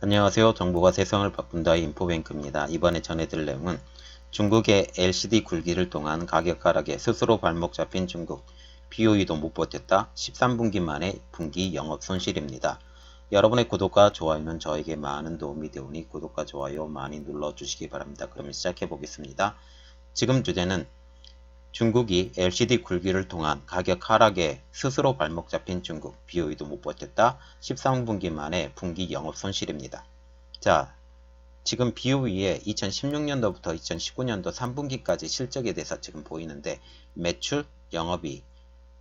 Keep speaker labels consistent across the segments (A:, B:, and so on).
A: 안녕하세요. 정보가 세상을 바꾼다 인포뱅크입니다. 이번에 전해드릴 내용은 중국의 LCD 굴기를 통한 가격 하락에 스스로 발목 잡힌 중국, BOE도 못 버텼다. 13분기 만에 분기 영업 손실입니다. 여러분의 구독과 좋아요는 저에게 많은 도움이 되오니 구독과 좋아요 많이 눌러주시기 바랍니다. 그러면 시작해 보겠습니다. 지금 주제는 중국이 LCD 굴기를 통한 가격 하락에 스스로 발목 잡힌 중국, BOE도 못 버텼다. 13분기 만에 분기 영업 손실입니다. 자, 지금 BOE의 2016년도부터 2019년도 3분기까지 실적에 대해서 지금 보이는데 매출, 영업이익,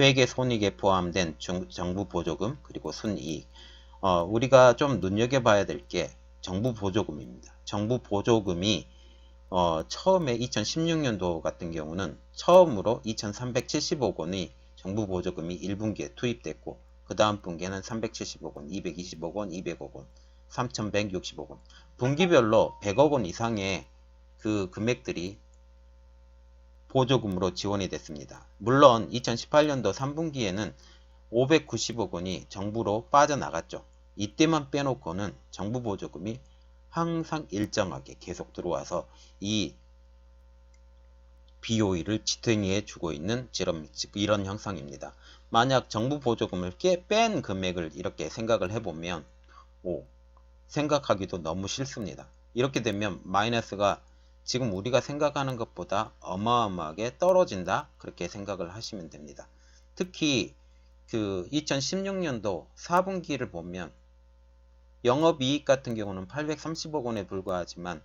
A: 회계 손익에 포함된 정부 보조금 그리고 순이익. 우리가 좀 눈여겨봐야 될 게 정부 보조금입니다. 정부 보조금이 처음에 2016년도 같은 경우는 처음으로 2370억 원의 정부 보조금이 1분기에 투입됐고 그 다음 분기에는 370억 원, 220억 원, 200억 원, 3160억 원 분기별로 100억 원 이상의 그 금액들이 보조금으로 지원이 됐습니다. 물론 2018년도 3분기에는 590억 원이 정부로 빠져나갔죠. 이때만 빼놓고는 정부 보조금이 항상 일정하게 계속 들어와서 이 BOE를 지탱해 주고 있는 이런 형상입니다. 만약 정부 보조금을 뺀 금액을 이렇게 생각을 해보면 생각하기도 너무 싫습니다. 이렇게 되면 마이너스가 지금 우리가 생각하는 것보다 어마어마하게 떨어진다 그렇게 생각을 하시면 됩니다. 특히 그 2016년도 4분기를 보면 영업이익 같은 경우는 830억 원에 불과하지만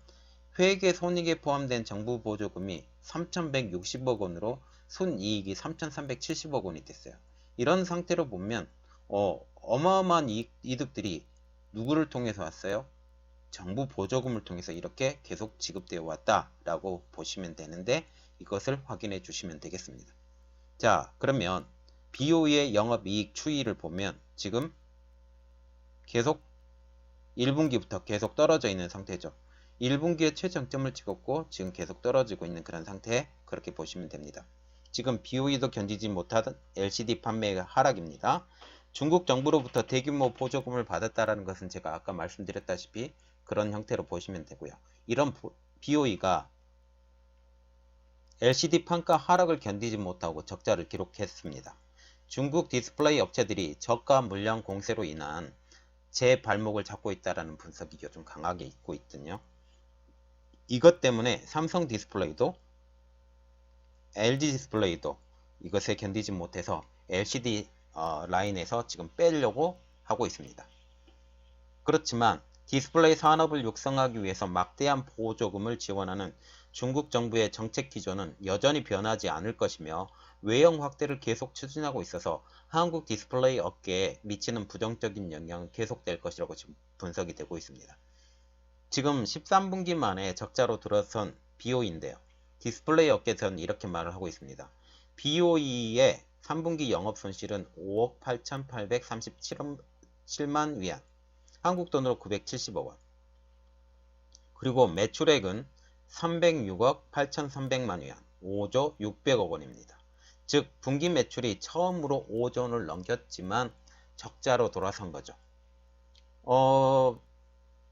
A: 회계 손익에 포함된 정부 보조금이 3160억 원으로 순이익이 3370억 원이 됐어요. 이런 상태로 보면 어마어마한 이득들이 누구를 통해서 왔어요? 정부 보조금을 통해서 이렇게 계속 지급되어 왔다라고 보시면 되는데 이것을 확인해 주시면 되겠습니다. 자, 그러면 BOE의 영업이익 추이를 보면 지금 계속 1분기부터 계속 떨어져 있는 상태죠. 1분기에 최정점을 찍었고 지금 계속 떨어지고 있는 그런 상태 그렇게 보시면 됩니다. 지금 BOE도 견디지 못하던 LCD 판매가 하락입니다. 중국 정부로부터 대규모 보조금을 받았다는 것은 제가 아까 말씀드렸다시피 그런 형태로 보시면 되고요. 이런 BOE가 LCD 판가 하락을 견디지 못하고 적자를 기록했습니다. 중국 디스플레이 업체들이 저가 물량 공세로 인한 제 발목을 잡고 있다는 분석이 요즘 강하게 있고 있거든요. 이것 때문에 삼성 디스플레이도 LG 디스플레이도 이것에 견디지 못해서 LCD 라인에서 지금 빼려고 하고 있습니다. 그렇지만 디스플레이 산업을 육성하기 위해서 막대한 보조금을 지원하는 중국 정부의 정책 기조는 여전히 변하지 않을 것이며 외형 확대를 계속 추진하고 있어서 한국 디스플레이 업계에 미치는 부정적인 영향은 계속될 것이라고 지금 분석이 되고 있습니다. 지금 13분기 만에 적자로 들어선 BOE인데요. 디스플레이 업계에서는 이렇게 말을 하고 있습니다. BOE의 3분기 영업 손실은 5억 8,837만 위안, 한국 돈으로 970억 원. 그리고 매출액은 306억 8,300만 위안, 5조 600억 원입니다. 즉 분기 매출이 처음으로 5조 원을 넘겼지만 적자로 돌아선 거죠.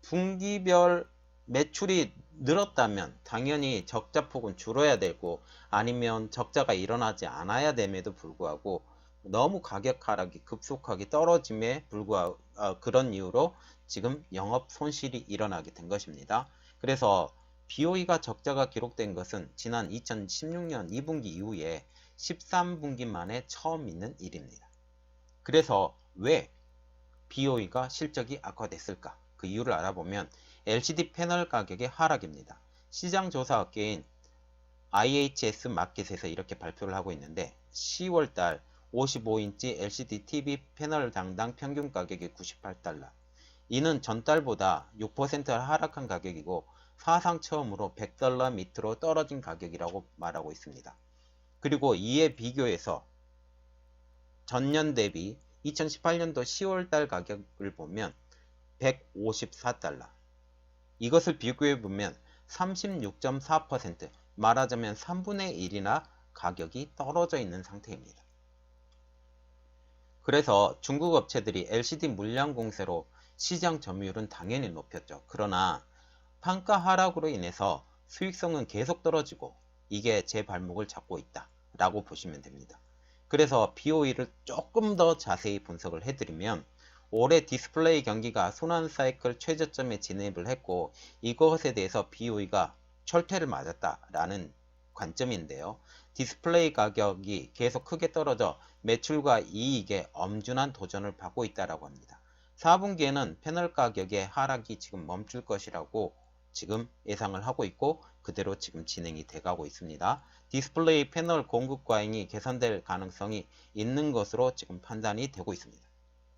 A: 분기별 매출이 늘었다면 당연히 적자폭은 줄어야 되고 아니면 적자가 일어나지 않아야 됨에도 불구하고 너무 가격 하락이 급속하게 떨어짐에 불구하고 그런 이유로 지금 영업 손실이 일어나게 된 것입니다. 그래서 BOE가 적자가 기록된 것은 지난 2016년 2분기 이후에 13분기 만에 처음 있는 일입니다. 그래서 왜 BOE가 실적이 악화됐을까? 그 이유를 알아보면 LCD 패널 가격의 하락입니다. 시장조사업계인 IHS 마켓에서 이렇게 발표를 하고 있는데 10월달 55인치 LCD TV 패널 당당 평균 가격이 98달러. 이는 전달보다 6% 하락한 가격이고 사상 처음으로 100달러 밑으로 떨어진 가격이라고 말하고 있습니다. 그리고 이에 비교해서 전년 대비 2018년도 10월달 가격을 보면 154달러. 이것을 비교해보면 36.4% 말하자면 3분의 1이나 가격이 떨어져 있는 상태입니다. 그래서 중국 업체들이 LCD 물량 공세로 시장 점유율은 당연히 높였죠. 그러나 판가 하락으로 인해서 수익성은 계속 떨어지고 이게 제 발목을 잡고 있다 라고 보시면 됩니다. 그래서 BOE를 조금 더 자세히 분석을 해드리면 올해 디스플레이 경기가 순환 사이클 최저점에 진입을 했고 이것에 대해서 BOE가 철퇴를 맞았다라는 관점인데요. 디스플레이 가격이 계속 크게 떨어져 매출과 이익에 엄중한 도전을 받고 있다고 합니다. 4분기에는 패널 가격의 하락이 지금 멈출 것이라고 지금 예상을 하고 있고 그대로 지금 진행이 돼가고 있습니다. 디스플레이 패널 공급 과잉이 개선될 가능성이 있는 것으로 지금 판단이 되고 있습니다.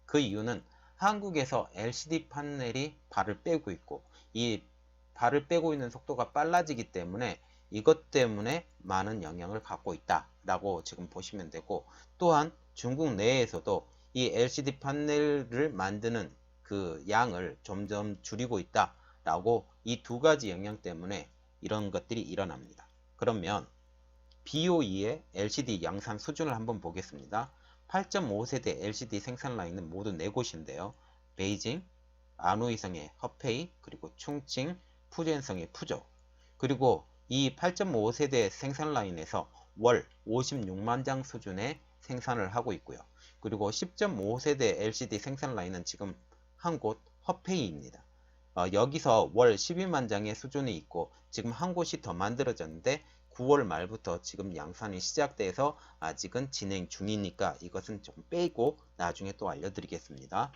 A: 그 이유는 한국에서 LCD 판넬이 발을 빼고 있고 이 발을 빼고 있는 속도가 빨라지기 때문에 이것 때문에 많은 영향을 갖고 있다라고 지금 보시면 되고 또한 중국 내에서도 이 LCD 판넬을 만드는 그 양을 점점 줄이고 있다라고 이 두 가지 영향 때문에 이런 것들이 일어납니다. 그러면 BOE의 LCD 양산 수준을 한번 보겠습니다. 8.5세대 LCD 생산 라인은 모두 4곳인데요. 베이징, 안후이성의 허페이, 그리고 충칭, 푸젠성의 푸조. 그리고 이 8.5세대 생산 라인에서 월 56만 장 수준의 생산을 하고 있고요. 그리고 10.5세대 LCD 생산 라인은 지금 한 곳 허페이입니다. 여기서 월 12만 장의 수준이 있고 지금 한 곳이 더 만들어졌는데 9월 말부터 지금 양산이 시작돼서 아직은 진행 중이니까 이것은 조금 빼고 나중에 또 알려드리겠습니다.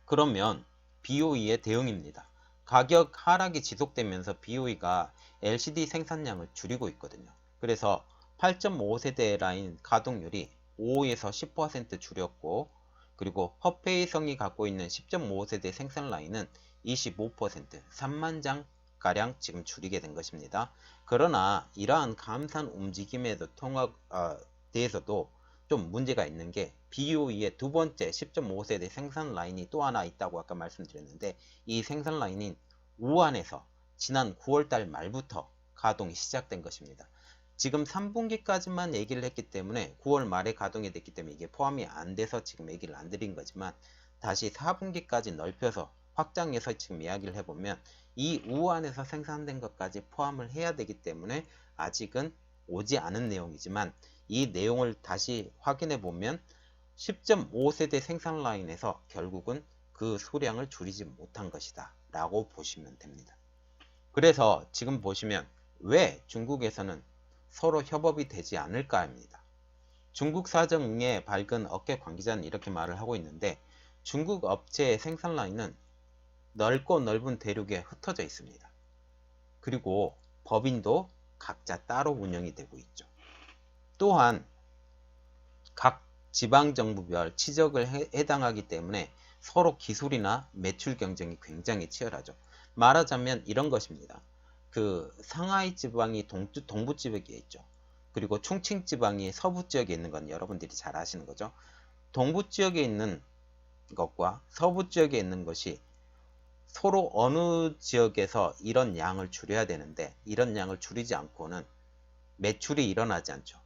A: 그러면 BOE의 대응입니다. 가격 하락이 지속되면서 BOE가 LCD 생산량을 줄이고 있거든요. 그래서 8.5세대 라인 가동률이 5에서 10% 줄였고 그리고 허페이성이 갖고 있는 10.5세대 생산 라인은 25% 3만 장 가량 지금 줄이게 된 것입니다. 그러나 이러한 감산 움직임에도 대해서도 좀 문제가 있는 게 BOE의 두 번째 10.5세대 생산 라인이 또 하나 있다고 아까 말씀드렸는데 이 생산 라인인 우한에서 지난 9월달 말부터 가동이 시작된 것입니다. 지금 3분기까지만 얘기를 했기 때문에 9월 말에 가동이 됐기 때문에 이게 포함이 안 돼서 지금 얘기를 안 드린 거지만 다시 4분기까지 넓혀서 확장해서 지금 이야기를 해보면 이 우한에서 생산된 것까지 포함을 해야 되기 때문에 아직은 오지 않은 내용이지만 이 내용을 다시 확인해 보면 10.5세대 생산 라인에서 결국은 그 수량을 줄이지 못한 것이다 라고 보시면 됩니다. 그래서 지금 보시면 왜 중국에서는 서로 협업이 되지 않을까 합니다. 중국 사정에 밝은 업계 관계자는 이렇게 말을 하고 있는데 중국 업체의 생산 라인은 넓고 넓은 대륙에 흩어져 있습니다. 그리고 법인도 각자 따로 운영이 되고 있죠. 또한 각 지방정부별 치적을 해당하기 때문에 서로 기술이나 매출 경쟁이 굉장히 치열하죠. 말하자면 이런 것입니다. 그 상하이 지방이 동부 지역에 있죠. 그리고 충칭 지방이 서부 지역에 있는 건 여러분들이 잘 아시는 거죠. 동부 지역에 있는 것과 서부 지역에 있는 것이 서로 어느 지역에서 이런 양을 줄여야 되는데 이런 양을 줄이지 않고는 매출이 일어나지 않죠.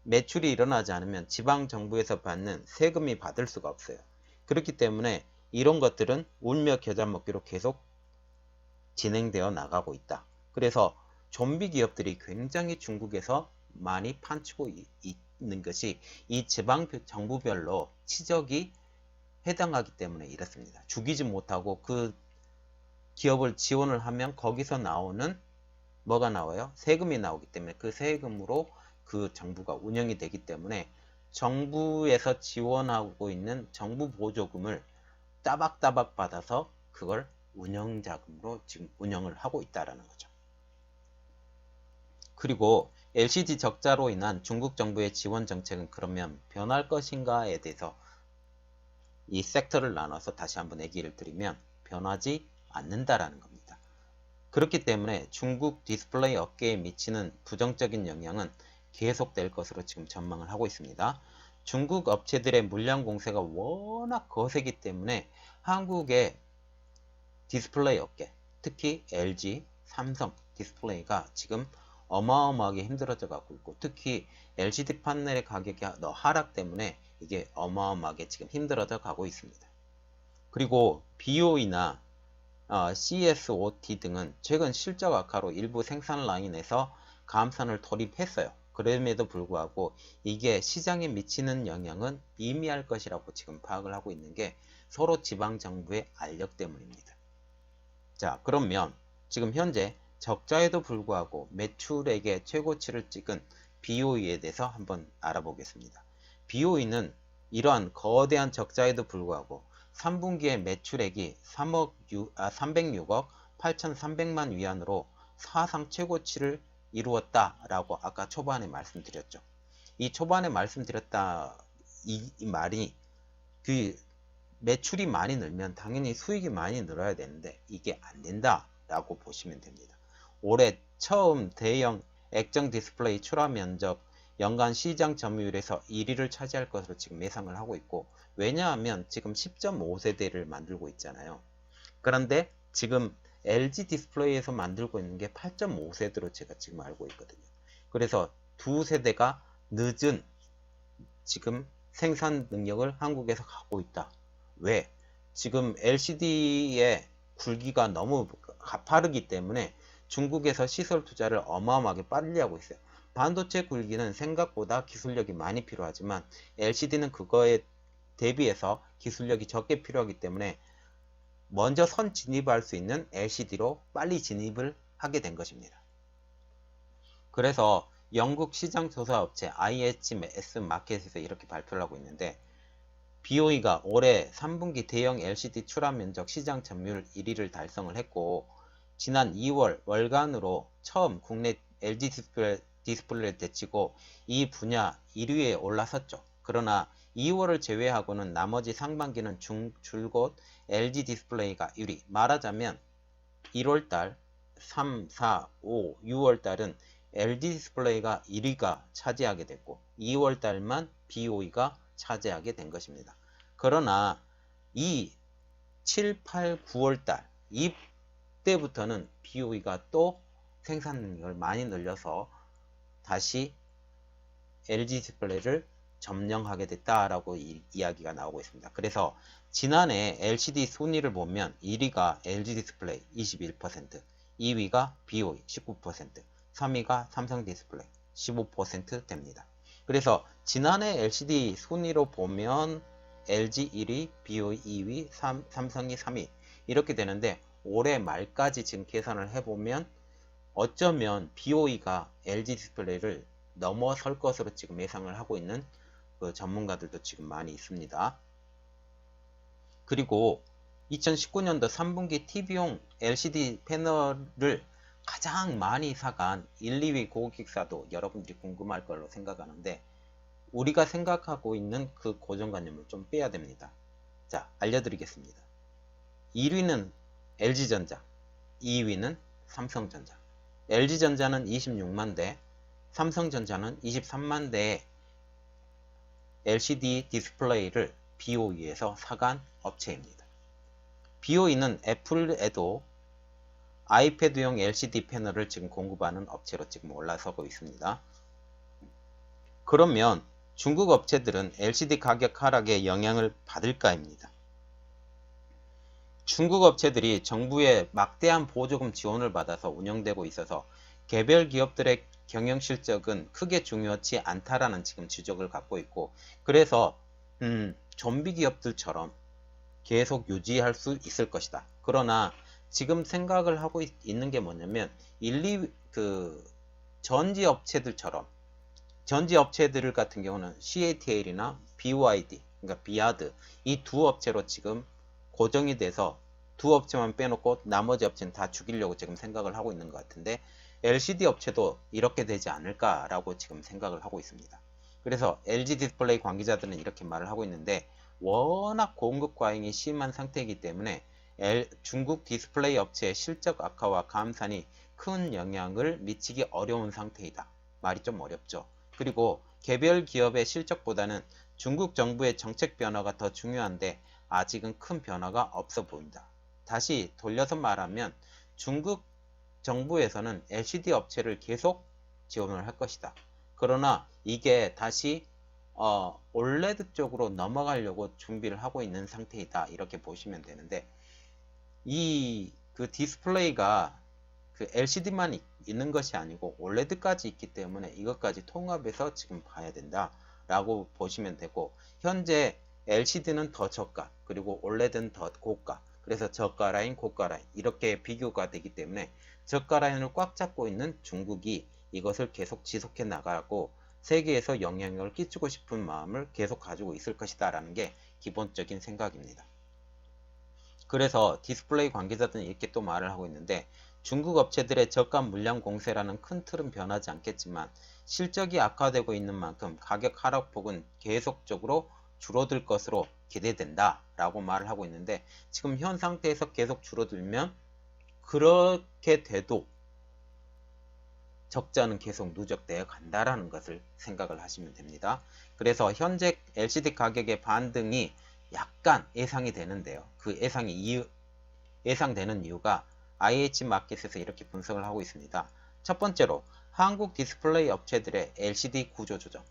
A: 매출이 일어나지 않으면 지방정부에서 받는 세금이 받을 수가 없어요. 그렇기 때문에 이런 것들은 울며 겨자 먹기로 계속 진행되어 나가고 있다. 그래서 좀비 기업들이 굉장히 중국에서 많이 판치고 있는 것이 이 지방정부별로 치적이 해당하기 때문에 이렇습니다. 죽이지 못하고 그 기업을 지원을 하면 거기서 나오는 뭐가 나와요? 세금이 나오기 때문에 그 세금으로 그 정부가 운영이 되기 때문에 정부에서 지원하고 있는 정부 보조금을 따박따박 받아서 그걸 운영자금으로 지금 운영을 하고 있다는 거죠. 그리고 LCD 적자로 인한 중국 정부의 지원 정책은 그러면 변할 것인가에 대해서 이 섹터를 나눠서 다시 한번 얘기를 드리면 변하지 않는다라는 겁니다. 그렇기 때문에 중국 디스플레이 업계에 미치는 부정적인 영향은 계속될 것으로 지금 전망을 하고 있습니다. 중국 업체들의 물량 공세가 워낙 거세기 때문에 한국의 디스플레이 업계, 특히 LG, 삼성 디스플레이가 지금 어마어마하게 힘들어져 가고 있고 특히 LCD 판넬의 가격이 하락 때문에 이게 어마어마하게 지금 힘들어져 가고 있습니다. 그리고 BOE나 CSOT 등은 최근 실적 악화로 일부 생산 라인에서 감산을 돌입했어요. 그럼에도 불구하고 이게 시장에 미치는 영향은 미미할 것이라고 지금 파악을 하고 있는 게 서로 지방정부의 알력 때문입니다. 자, 그러면 지금 현재 적자에도 불구하고 매출액의 최고치를 찍은 BOE에 대해서 한번 알아보겠습니다. BOE는 이러한 거대한 적자에도 불구하고 3분기의 매출액이 306억 8,300만 위안으로 사상 최고치를 이루었다라고 아까 초반에 말씀드렸죠. 이 초반에 말씀드렸다 이 말이 그 매출이 많이 늘면 당연히 수익이 많이 늘어야 되는데 이게 안 된다라고 보시면 됩니다. 올해 처음 대형 액정 디스플레이 출하 면적 연간 시장 점유율에서 1위를 차지할 것으로 지금 예상을 하고 있고, 왜냐하면 지금 10.5세대를 만들고 있잖아요. 그런데 지금 LG 디스플레이에서 만들고 있는 게 8.5세대로 제가 지금 알고 있거든요. 그래서 두 세대가 늦은 지금 생산 능력을 한국에서 갖고 있다. 왜? 지금 LCD의 굴기가 너무 가파르기 때문에 중국에서 시설 투자를 어마어마하게 빨리 하고 있어요. 반도체 굴기는 생각보다 기술력이 많이 필요하지만 LCD는 그거에 대비해서 기술력이 적게 필요하기 때문에 먼저 선 진입할 수 있는 LCD로 빨리 진입을 하게 된 것입니다. 그래서 영국 시장 조사 업체 IHS 마켓에서 이렇게 발표를 하고 있는데, BOE가 올해 3분기 대형 LCD 출하 면적 시장 점유율 1위를 달성을 했고, 지난 2월 월간으로 처음 국내 LG 디스플레이를 제치고 이 분야 1위에 올라섰죠. 그러나 2월을 제외하고는 나머지 상반기는 줄곧 LG 디스플레이가 1위. 말하자면 1월달, 3, 4, 5, 6월달은 LG 디스플레이가 1위가 차지하게 됐고 2월달만 BOE가 차지하게 된 것입니다. 그러나 이 7, 8, 9월달 이때부터는 BOE가 또 생산 능력을 많이 늘려서 다시 LG 디스플레이를 점령하게 됐다라고 이야기가 나오고 있습니다. 그래서 지난해 LCD 순위를 보면 1위가 LG 디스플레이 21%, 2위가 BOE 19%, 3위가 삼성 디스플레이 15% 됩니다. 그래서 지난해 LCD 순위로 보면 LG 1위, BOE 2위, 삼성이 3위 이렇게 되는데, 올해 말까지 지금 계산을 해보면 어쩌면 BOE가 LG 디스플레이를 넘어설 것으로 지금 예상을 하고 있는 그 전문가들도 지금 많이 있습니다. 그리고 2019년도 3분기 TV용 LCD 패널을 가장 많이 사간 1, 2위 고객사도 여러분들이 궁금할 걸로 생각하는데, 우리가 생각하고 있는 그 고정관념을 좀 빼야 됩니다. 자, 알려드리겠습니다. 1위는 LG전자, 2위는 삼성전자. LG전자는 26만 대, 삼성전자는 23만 대의 LCD 디스플레이를 BOE에서 사간 업체입니다. BOE는 애플에도 아이패드용 LCD 패널을 지금 공급하는 업체로 지금 올라서고 있습니다. 그러면 중국 업체들은 LCD 가격 하락에 영향을 받을까입니다. 중국 업체들이 정부의 막대한 보조금 지원을 받아서 운영되고 있어서 개별 기업들의 경영 실적은 크게 중요하지 않다라는 지금 지적을 갖고 있고, 그래서 좀비 기업들처럼 계속 유지할 수 있을 것이다. 그러나 지금 생각을 하고 있는 게 뭐냐면 전지 업체들처럼, 전지 업체들 같은 경우는 CATL이나 BYD, 그러니까 비아드 이 두 업체로 지금 고정이 돼서 두 업체만 빼놓고 나머지 업체는 다 죽이려고 지금 생각을 하고 있는 것 같은데, LCD 업체도 이렇게 되지 않을까라고 지금 생각을 하고 있습니다. 그래서 LG 디스플레이 관계자들은 이렇게 말을 하고 있는데, 워낙 공급 과잉이 심한 상태이기 때문에 중국 디스플레이 업체의 실적 악화와 감산이 큰 영향을 미치기 어려운 상태이다. 말이 좀 어렵죠. 그리고 개별 기업의 실적보다는 중국 정부의 정책 변화가 더 중요한데 아직은 큰 변화가 없어 보인다. 다시 돌려서 말하면 중국 정부에서는 LCD 업체를 계속 지원을 할 것이다. 그러나 이게 다시 OLED 쪽으로 넘어가려고 준비를 하고 있는 상태이다, 이렇게 보시면 되는데, 그 디스플레이가 그 LCD만 있는 것이 아니고 OLED까지 있기 때문에 이것까지 통합해서 지금 봐야 된다 라고 보시면 되고, 현재 LCD는 더 저가, 그리고 OLED는 더 고가, 그래서 저가 라인, 고가 라인 이렇게 비교가 되기 때문에 저가 라인을 꽉 잡고 있는 중국이 이것을 계속 지속해 나가고 세계에서 영향력을 끼치고 싶은 마음을 계속 가지고 있을 것이다 라는 게 기본적인 생각입니다. 그래서 디스플레이 관계자들은 이렇게 또 말을 하고 있는데, 중국 업체들의 저가 물량 공세라는 큰 틀은 변하지 않겠지만 실적이 악화되고 있는 만큼 가격 하락폭은 계속적으로 줄어들 것으로 기대된다 라고 말을 하고 있는데, 지금 현 상태에서 계속 줄어들면 그렇게 돼도 적자는 계속 누적되어 간다라는 것을 생각을 하시면 됩니다. 그래서 현재 LCD 가격의 반등이 약간 예상이 되는데요. 그 예상되는 이유가 IH 마켓에서 이렇게 분석을 하고 있습니다. 첫 번째로 한국 디스플레이 업체들의 LCD 구조 조정.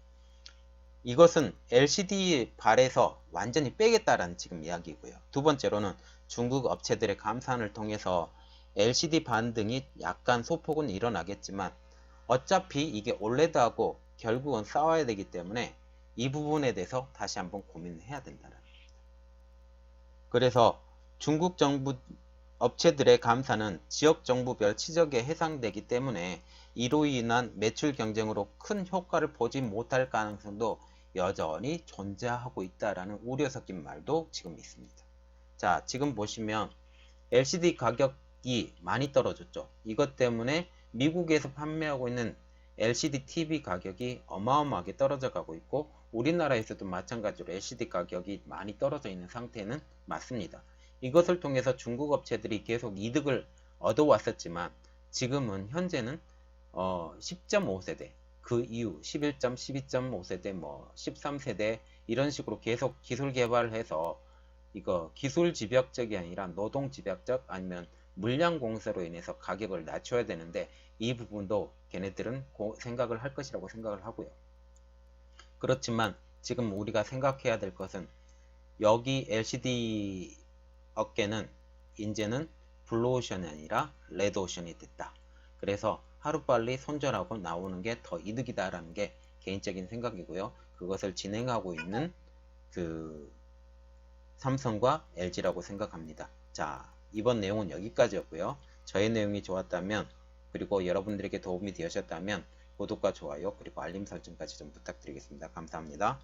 A: 이것은 LCD 발에서 완전히 빼겠다라는 지금 이야기고요. 두 번째로는 중국 업체들의 감산을 통해서 LCD 반등이 약간 소폭은 일어나겠지만 어차피 이게 OLED하고 결국은 싸워야 되기 때문에 이 부분에 대해서 다시 한번 고민을 해야 된다는 겁니다. 그래서 중국 정부 업체들의 감사는 지역 정부별 치적에 해당되기 때문에 이로 인한 매출 경쟁으로 큰 효과를 보지 못할 가능성도 여전히 존재하고 있다라는 우려 섞인 말도 지금 있습니다. 자, 지금 보시면 LCD 가격이 많이 떨어졌죠. 이것 때문에 미국에서 판매하고 있는 LCD TV 가격이 어마어마하게 떨어져 가고 있고, 우리나라에서도 마찬가지로 LCD 가격이 많이 떨어져 있는 상태는 맞습니다. 이것을 통해서 중국 업체들이 계속 이득을 얻어왔었지만 지금은 현재는 10.5세대, 그 이후 11점, 12.5세대, 뭐 13세대 이런 식으로 계속 기술 개발을 해서 이거 기술 집약적이 아니라 노동 집약적 아니면 물량 공세로 인해서 가격을 낮춰야 되는데, 이 부분도 걔네들은 생각을 할 것이라고 생각을 하고요. 그렇지만 지금 우리가 생각해야 될 것은 여기 LCD 업계는 이제는 블루오션이 아니라 레드오션이 됐다. 그래서 하루빨리 손절하고 나오는 게 더 이득이다라는 게 개인적인 생각이고요. 그것을 진행하고 있는 그 삼성과 LG라고 생각합니다. 자, 이번 내용은 여기까지였고요. 저의 내용이 좋았다면, 그리고 여러분들에게 도움이 되셨다면 구독과 좋아요, 그리고 알림 설정까지 좀 부탁드리겠습니다. 감사합니다.